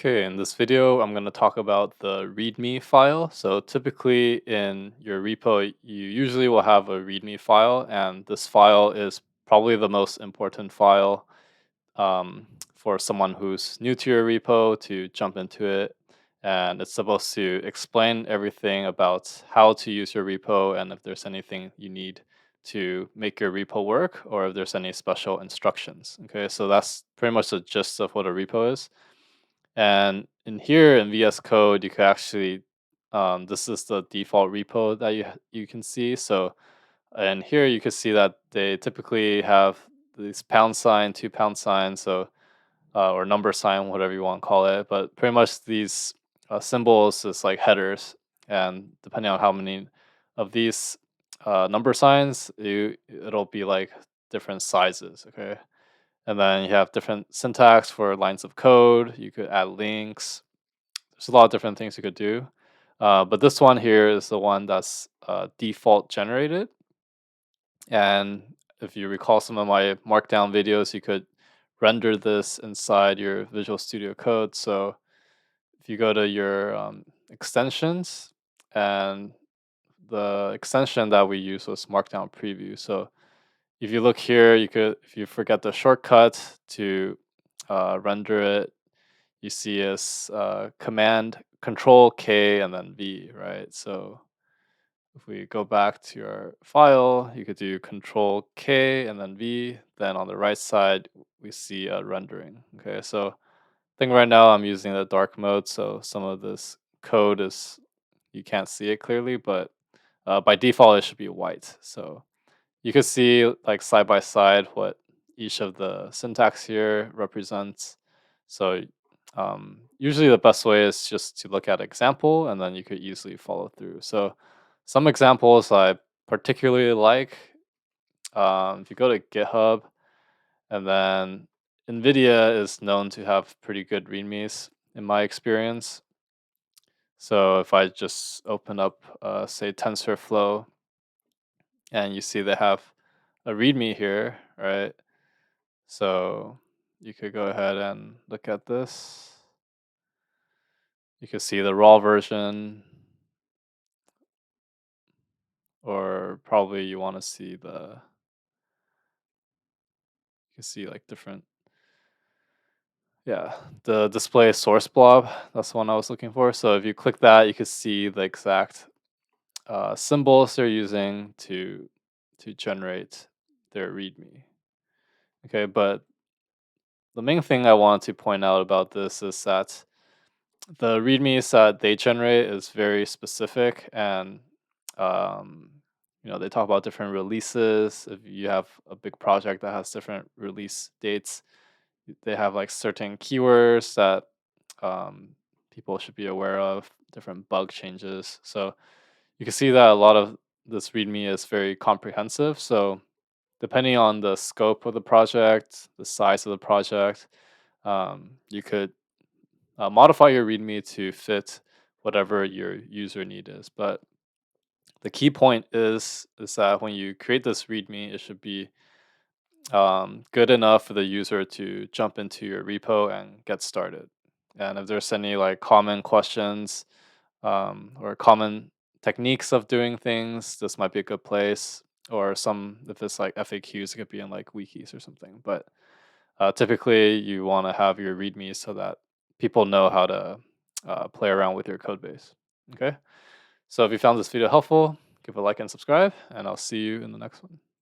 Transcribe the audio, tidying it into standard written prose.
Okay, in this video, I'm going to talk about the README file. So typically in your repo, you usually will have a README file, and this file is probably the most important file for someone who's new to your repo to jump into it. And it's supposed to explain everything about how to use your repo and if there's anything you need to make your repo work or if there's any special instructions. Okay, so that's pretty much the gist of what a repo is. And in here in VS Code, you could actually, this is the default repo that you can see. So, and here you can see that they typically have these pound sign, two pound sign, so or number sign, whatever you want to call it. But pretty much these symbols is like headers, and depending on how many of these number signs, it'll be like different sizes. Okay, and then you have different syntax for lines of code. You could add links. There's a lot of different things you could do. But this one here is the one that's default generated. And if you recall some of my markdown videos, you could render this inside your Visual Studio Code. So if you go to your extensions, and the extension that we use was Markdown Preview. So if you look here, you could, if you forget the shortcut to render it, you see is Command Control K and then V, right? So if we go back to your file, you could do Control K and then V. Then on the right side, we see rendering. Okay, so I think right now I'm using the dark mode, so some of this code is you can't see it clearly, but by default it should be white. So you could see like side by side what each of the syntax here represents. So usually the best way is just to look at example and then you could easily follow through. So some examples I particularly like, if you go to GitHub, and then NVIDIA is known to have pretty good readmes in my experience. So if I just open up, say, TensorFlow, and you see they have a README here, right? So you could go ahead and look at this. You can see the raw version, or probably you want to see you can see like different, yeah, the display source blob. That's the one I was looking for. So if you click that, you can see the exact symbols they're using to generate their README. Okay, but the main thing I want to point out about this is that the readmes that they generate is very specific, and um, they talk about different releases. If you have a big project that has different release dates, they have like certain keywords that um, people should be aware of, different bug changes. So you can see that a lot of this readme is very comprehensive. So depending on the scope of the project, the size of the project, you could modify your README to fit whatever your user need is. But the key point is that when you create this README, it should be good enough for the user to jump into your repo and get started. And if there's any like common questions or common techniques of doing things, this might be a good place. Or some, if it's like FAQs, it could be in like wikis or something. But typically, you want to have your README so that people know how to play around with your code base. Okay. So if you found this video helpful, give a like and subscribe, and I'll see you in the next one.